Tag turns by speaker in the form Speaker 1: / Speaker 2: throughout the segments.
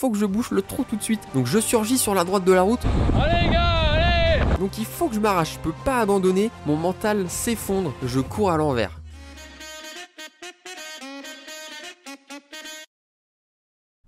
Speaker 1: faut que je bouche le trou tout de suite. Donc je surgis sur la droite de la route.
Speaker 2: Allez les gars, allez!
Speaker 1: Donc il faut que je m'arrache, je peux pas abandonner, mon mental s'effondre, je cours à l'envers.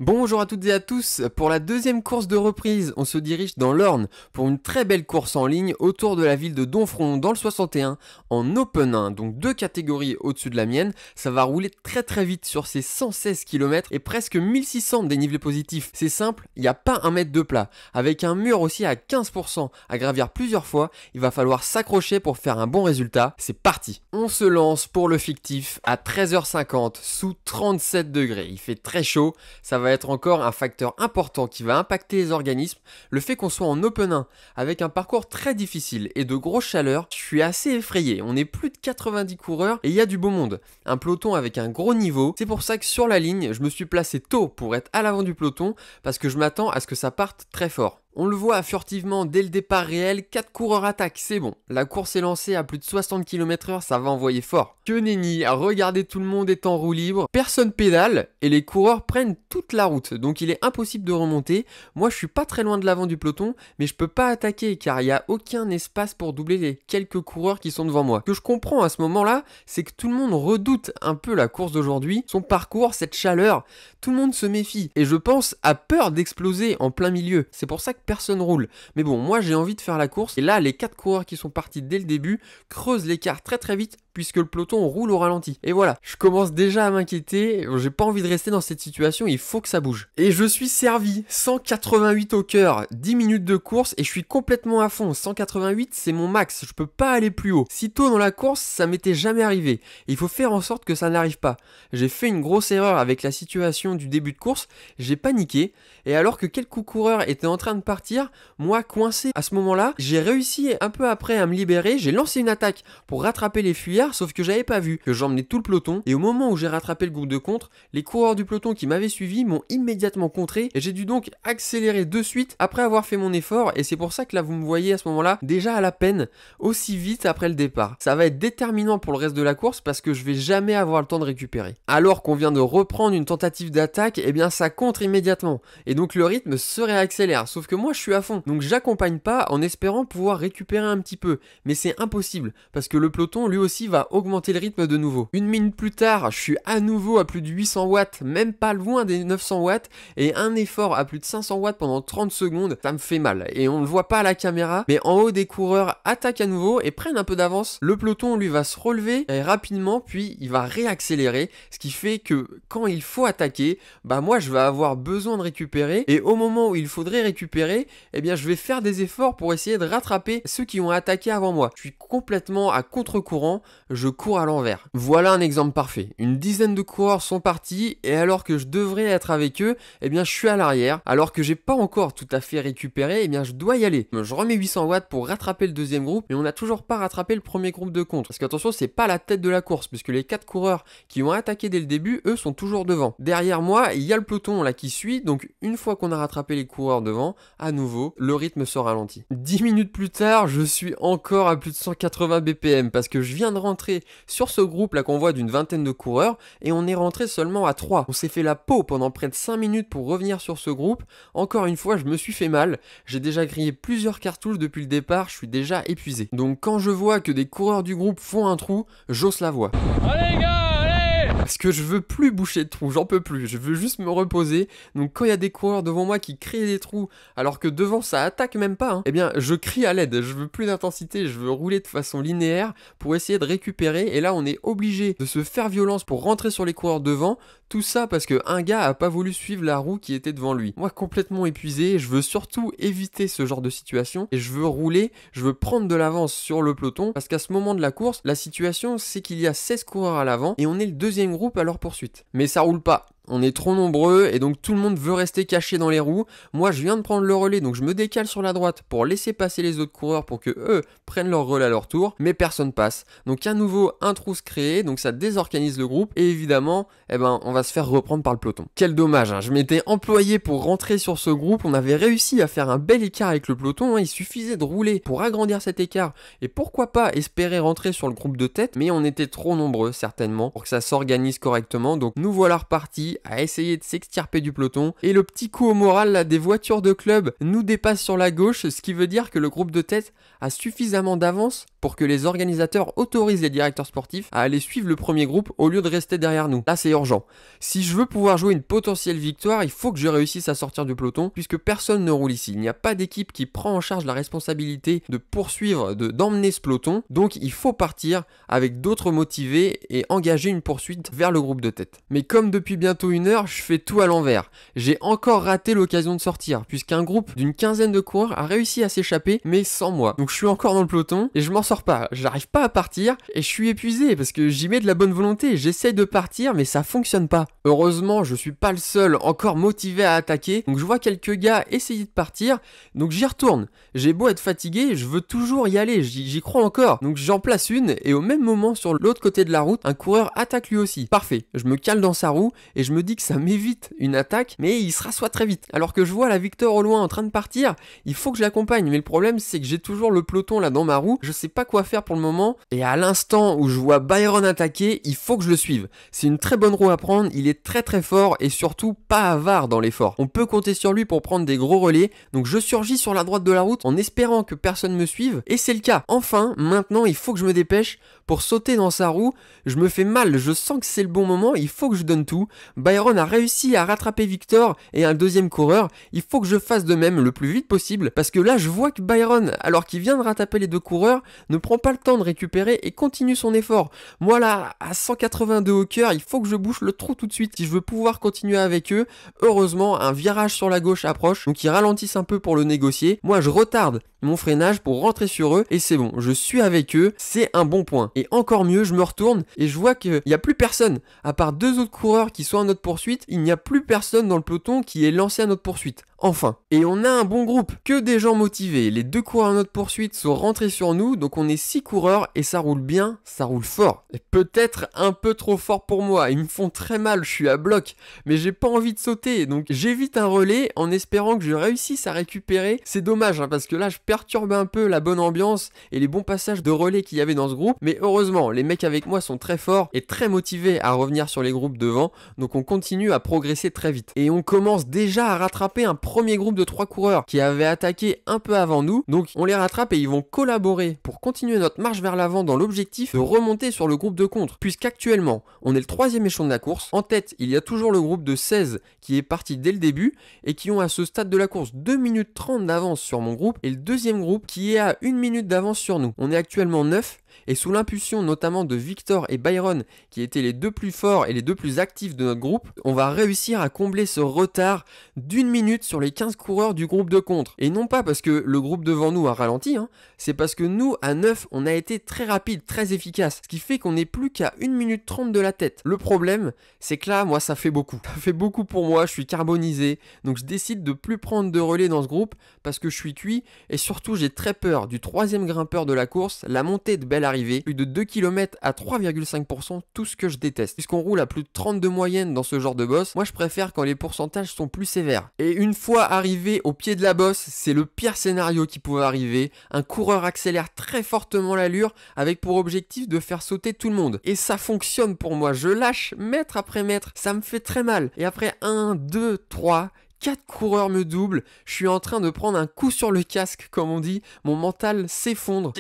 Speaker 1: Bonjour à toutes et à tous, pour la deuxième course de reprise, on se dirige dans l'Orne pour une très belle course en ligne autour de la ville de Domfront dans le 61 en Open 1, donc 2 catégories au-dessus de la mienne. Ça va rouler très vite sur ces 116 km et presque 1600 de dénivelé positif. C'est simple, il n'y a pas un mètre de plat. Avec un mur aussi à 15% à gravir plusieurs fois, il va falloir s'accrocher pour faire un bon résultat. C'est parti! On se lance pour le fictif à 13h50 sous 37 degrés. Il fait très chaud, ça va être encore un facteur important qui va impacter les organismes. Le fait qu'on soit en Open 1 avec un parcours très difficile et de grosse chaleur, je suis assez effrayé. On est plus de 90 coureurs et il y a du beau monde. Un peloton avec un gros niveau. C'est pour ça que sur la ligne, je me suis placé tôt pour être à l'avant du peloton parce que je m'attends à ce que ça parte très fort. On le voit furtivement dès le départ réel, 4 coureurs attaquent, c'est bon. La course est lancée à plus de 60 km/h, ça va envoyer fort. Que nenni, regardez, tout le monde est en roue libre, personne pédale et les coureurs prennent toute la route. Donc il est impossible de remonter. Moi je suis pas très loin de l'avant du peloton, mais je peux pas attaquer car il n'y a aucun espace pour doubler les quelques coureurs qui sont devant moi. Ce que je comprends à ce moment-là, c'est que tout le monde redoute un peu la course d'aujourd'hui, son parcours, cette chaleur. Tout le monde se méfie et je pense a peur d'exploser en plein milieu. C'est pour ça que personne roule. Mais bon, moi j'ai envie de faire la course et là les 4 coureurs qui sont partis dès le début creusent l'écart très vite puisque le peloton roule au ralenti. Et voilà, je commence déjà à m'inquiéter, j'ai pas envie de rester dans cette situation, il faut que ça bouge. Et je suis servi, 188 au cœur, 10 minutes de course et je suis complètement à fond, 188 c'est mon max, je peux pas aller plus haut. Si tôt dans la course, ça m'était jamais arrivé. Il faut faire en sorte que ça n'arrive pas. J'ai fait une grosse erreur avec la situation du début de course, j'ai paniqué et alors que quelques coureurs étaient en train de partir, moi coincé à ce moment-là, j'ai réussi un peu après à me libérer, j'ai lancé une attaque pour rattraper les fuyards, sauf que j'avais pas vu que j'emmenais tout le peloton et au moment où j'ai rattrapé le groupe de contre, les coureurs du peloton qui m'avaient suivi m'ont immédiatement contré et j'ai dû donc accélérer de suite après avoir fait mon effort et c'est pour ça que là vous me voyez à ce moment-là déjà à la peine aussi vite après le départ. Ça va être déterminant pour le reste de la course parce que je vais jamais avoir le temps de récupérer. Alors qu'on vient de reprendre une tentative d'attaque, eh bien ça contre immédiatement et donc le rythme se réaccélère, sauf que moi je suis à fond, donc j'accompagne pas en espérant pouvoir récupérer un petit peu, mais c'est impossible parce que le peloton lui aussi va augmenter le rythme de nouveau. Une minute plus tard, je suis à nouveau à plus de 800 watts, même pas loin des 900 watts et un effort à plus de 500 watts pendant 30 secondes, ça me fait mal et on ne le voit pas à la caméra, mais en haut des coureurs attaquent à nouveau et prennent un peu d'avance. Le peloton lui va se relever rapidement puis il va réaccélérer, ce qui fait que quand il faut attaquer, bah moi je vais avoir besoin de récupérer et au moment où il faudrait récupérer, eh bien je vais faire des efforts pour essayer de rattraper ceux qui ont attaqué avant moi. Je suis complètement à contre-courant, je cours à l'envers. Voilà un exemple parfait. Une dizaine de coureurs sont partis et alors que je devrais être avec eux, eh bien je suis à l'arrière. Alors que j'ai pas encore tout à fait récupéré, eh bien je dois y aller. Je remets 800 watts pour rattraper le deuxième groupe, mais on n'a toujours pas rattrapé le premier groupe de contre. Parce qu'attention, c'est pas la tête de la course, puisque les 4 coureurs qui ont attaqué dès le début, eux sont toujours devant. Derrière moi, il y a le peloton là qui suit, donc une fois qu'on a rattrapé les coureurs devant, à nouveau, le rythme se ralentit. 10 minutes plus tard, je suis encore à plus de 180 BPM parce que je viens de rentrer sur ce groupe là qu'on voit d'une vingtaine de coureurs et on est rentré seulement à 3. On s'est fait la peau pendant près de 5 minutes pour revenir sur ce groupe. Encore une fois, je me suis fait mal. J'ai déjà grillé plusieurs cartouches depuis le départ, je suis déjà épuisé. Donc quand je vois que des coureurs du groupe font un trou, j'hausse la voix.
Speaker 2: Allez les gars, allez!
Speaker 1: Parce que je veux plus boucher de trous, j'en peux plus, je veux juste me reposer. Donc quand il y a des coureurs devant moi qui créent des trous, alors que devant ça attaque même pas, eh bien je crie à l'aide, je veux plus d'intensité, je veux rouler de façon linéaire pour essayer de récupérer. Et là on est obligé de se faire violence pour rentrer sur les coureurs devant. Tout ça parce qu'un gars a pas voulu suivre la roue qui était devant lui. Moi complètement épuisé, je veux surtout éviter ce genre de situation et je veux rouler, je veux prendre de l'avance sur le peloton parce qu'à ce moment de la course, la situation c'est qu'il y a 16 coureurs à l'avant et on est le deuxième groupe à leur poursuite. Mais ça roule pas. On est trop nombreux et donc tout le monde veut rester caché dans les roues. Moi je viens de prendre le relais donc je me décale sur la droite pour laisser passer les autres coureurs pour que eux prennent leur relais à leur tour, mais personne passe. Donc à nouveau un trou se crée, donc ça désorganise le groupe et évidemment on va se faire reprendre par le peloton. Quel dommage, hein. Je m'étais employé pour rentrer sur ce groupe, on avait réussi à faire un bel écart avec le peloton, hein. Il suffisait de rouler pour agrandir cet écart et pourquoi pas espérer rentrer sur le groupe de tête, mais on était trop nombreux certainement pour que ça s'organise correctement. Donc nous voilà repartis réussi à essayer de s'extirper du peloton. Et le petit coup au moral là, des voitures de club nous dépassent sur la gauche, ce qui veut dire que le groupe de tête a suffisamment d'avance pour que les organisateurs autorisent les directeurs sportifs à aller suivre le premier groupe au lieu de rester derrière nous. Là, c'est urgent. Si je veux pouvoir jouer une potentielle victoire, il faut que je réussisse à sortir du peloton, puisque personne ne roule ici. Il n'y a pas d'équipe qui prend en charge la responsabilité de poursuivre, d'emmener ce peloton. Donc, il faut partir avec d'autres motivés et engager une poursuite vers le groupe de tête. Mais comme depuis bientôt 1 heure, je fais tout à l'envers. J'ai encore raté l'occasion de sortir, puisqu'un groupe d'une quinzaine de coureurs a réussi à s'échapper, mais sans moi. Donc, je suis encore dans le peloton et je m'en sors pas. J'arrive pas à partir et je suis épuisé parce que j'y mets de la bonne volonté. J'essaye de partir, mais ça fonctionne pas. Heureusement, je suis pas le seul encore motivé à attaquer. Donc, je vois quelques gars essayer de partir. Donc, j'y retourne. J'ai beau être fatigué, je veux toujours y aller. J'y crois encore. Donc, j'en place une et au même moment, sur l'autre côté de la route, un coureur attaque lui aussi. Parfait. Je me cale dans sa roue et je me dis que ça m'évite une attaque, mais il se rassoit très vite. Alors que je vois la Victor au loin en train de partir, il faut que je l'accompagne. Mais le problème, c'est que j'ai toujours le peloton là dans ma roue. Je sais pas quoi faire pour le moment. Et à l'instant où je vois Byron attaquer, il faut que je le suive. C'est une très bonne roue à prendre. Il est très très fort et surtout pas avare dans l'effort. On peut compter sur lui pour prendre des gros relais. Donc je surgis sur la droite de la route en espérant que personne me suive. Et c'est le cas. Enfin, maintenant, il faut que je me dépêche pour sauter dans sa roue. Je me fais mal. Je sens que c'est le bon moment. Il faut que je donne tout. Byron a réussi à rattraper Victor et un deuxième coureur. Il faut que je fasse de même le plus vite possible parce que là, je vois que Byron, alors qu'il vient de rattraper les deux coureurs, ne prend pas le temps de récupérer et continue son effort. Moi là, à 182 au cœur, il faut que je bouche le trou tout de suite si je veux pouvoir continuer avec eux. Heureusement, un virage sur la gauche approche, donc ils ralentissent un peu pour le négocier. Moi, je retarde mon freinage pour rentrer sur eux et c'est bon, je suis avec eux, c'est un bon point. Et encore mieux, je me retourne et je vois qu'il n'y a plus personne. À part 2 autres coureurs qui sont à notre poursuite, il n'y a plus personne dans le peloton qui est lancé à notre poursuite. Enfin. Et on a un bon groupe, que des gens motivés. Les 2 coureurs à notre poursuite sont rentrés sur nous, donc on est 6 coureurs et ça roule bien, ça roule fort. Et peut-être un peu trop fort pour moi, ils me font très mal, je suis à bloc, mais j'ai pas envie de sauter, donc j'évite un relais en espérant que je réussisse à récupérer. C'est dommage, hein, parce que là je perturbe un peu la bonne ambiance et les bons passages de relais qu'il y avait dans ce groupe, mais heureusement, les mecs avec moi sont très forts et très motivés à revenir sur les groupes devant, donc on continue à progresser très vite. Et on commence déjà à rattraper un premier groupe de 3 coureurs qui avaient attaqué un peu avant nous, donc on les rattrape et ils vont collaborer pour continuer notre marche vers l'avant dans l'objectif de remonter sur le groupe de contre, puisqu'actuellement on est le 3e échelon de la course. En tête, il y a toujours le groupe de 16 qui est parti dès le début et qui ont à ce stade de la course 2 minutes 30 d'avance sur mon groupe, et le deuxième groupe qui est à 1 minute d'avance sur nous. On est actuellement 9 et sous l'impulsion notamment de Victor et Byron, qui étaient les 2 plus forts et les 2 plus actifs de notre groupe, on va réussir à combler ce retard d'1 minute sur les 15 coureurs du groupe de contre. Et non pas parce que le groupe devant nous a ralenti, hein, c'est parce que nous, à 9, on a été très rapide, très efficace, ce qui fait qu'on n'est plus qu'à 1 minute 30 de la tête. Le problème, c'est que là, moi, ça fait beaucoup. Ça fait beaucoup pour moi, je suis carbonisé, donc je décide de plus prendre de relais dans ce groupe parce que je suis cuit et surtout j'ai très peur du 3e grimpeur de la course, la montée de belle arrivée, plus de 2 km à 3,5%, tout ce que je déteste. Puisqu'on roule à plus de 32 moyenne dans ce genre de boss, moi je préfère quand les pourcentages sont plus sévères. Et une fois arrivé au pied de la bosse, c'est le pire scénario qui pouvait arriver. Un coureur accélère très fortement l'allure avec pour objectif de faire sauter tout le monde. Et ça fonctionne pour moi, je lâche mètre après mètre, ça me fait très mal. Et après 1, 2, 3... 4 coureurs me doublent, je suis en train de prendre un coup sur le casque, comme on dit, mon mental s'effondre.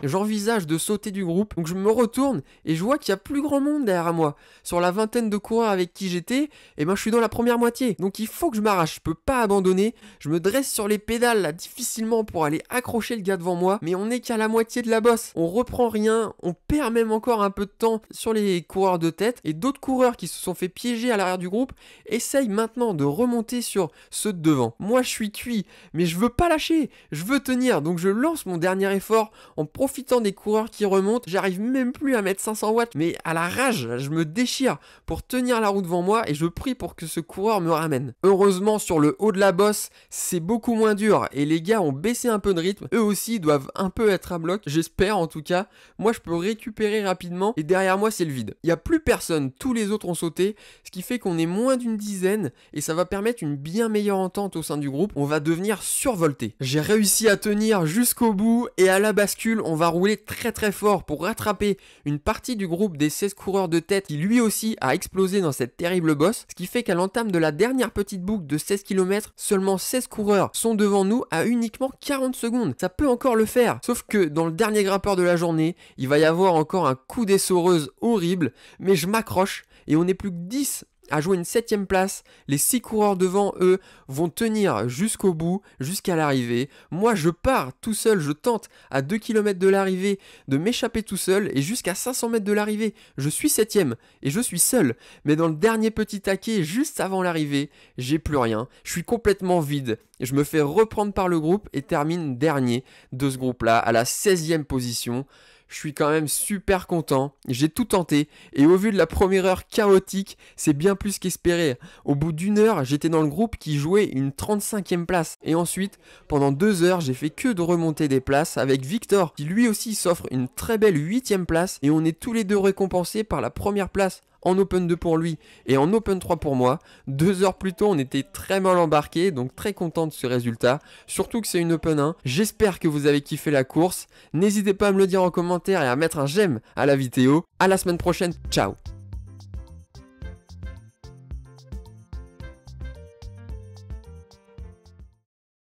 Speaker 1: J'envisage de sauter du groupe, donc je me retourne et je vois qu'il y a plus grand monde derrière moi. Sur la vingtaine de coureurs avec qui j'étais, et ben je suis dans la première moitié. Donc il faut que je m'arrache, je peux pas abandonner. Je me dresse sur les pédales là difficilement pour aller accrocher le gars devant moi, mais on n'est qu'à la moitié de la bosse. On reprend rien, on perd même encore un peu de temps sur les coureurs de tête, et d'autres coureurs qui se sont fait piéger à l'arrière du groupe essayent maintenant de remonter sur ceux de devant. Moi je suis cuit, mais je veux pas lâcher, je veux tenir, donc je lance mon dernier effort en profitant des coureurs qui remontent. J'arrive même plus à mettre 500 watts, mais à la rage, je me déchire pour tenir la roue devant moi et je prie pour que ce coureur me ramène. Heureusement, sur le haut de la bosse, c'est beaucoup moins dur et les gars ont baissé un peu de rythme. Eux aussi doivent un peu être à bloc, j'espère en tout cas. Moi, je peux récupérer rapidement et derrière moi, c'est le vide. Il n'y a plus personne, tous les autres ont sauté, ce qui fait qu'on est moins d'une dizaine dizaine et ça va permettre une bien meilleure entente au sein du groupe. On va devenir survolté. J'ai réussi à tenir jusqu'au bout et à la bascule, on va rouler très très fort pour rattraper une partie du groupe des 16 coureurs de tête qui lui aussi a explosé dans cette terrible bosse. Ce qui fait qu'à l'entame de la dernière petite boucle de 16 km, seulement 16 coureurs sont devant nous à uniquement 40 secondes. Ça peut encore le faire. Sauf que dans le dernier grimpeur de la journée, il va y avoir encore un coup d'essoreuse horrible. Mais je m'accroche et on n'est plus que 10 à jouer une 7ème place. Les 6 coureurs devant eux vont tenir jusqu'au bout, jusqu'à l'arrivée. Moi je pars tout seul, je tente à 2 km de l'arrivée de m'échapper tout seul et jusqu'à 500 mètres de l'arrivée, je suis 7ème et je suis seul. Mais dans le dernier petit taquet, juste avant l'arrivée, j'ai plus rien, je suis complètement vide. Je me fais reprendre par le groupe et termine dernier de ce groupe-là à la 16ème position. Je suis quand même super content, j'ai tout tenté et au vu de la première heure chaotique, c'est bien plus qu'espéré. Au bout d'une heure, j'étais dans le groupe qui jouait une 35e place. Et ensuite, pendant 2 heures, j'ai fait que de remonter des places avec Victor qui lui aussi s'offre une très belle 8e place et on est tous les deux récompensés par la première place en Open 2 pour lui et en Open 3 pour moi. 2 heures plus tôt, on était très mal embarqués, donc très content de ce résultat. Surtout que c'est une Open 1. J'espère que vous avez kiffé la course. N'hésitez pas à me le dire en commentaire et à mettre un j'aime à la vidéo. À la semaine prochaine, ciao!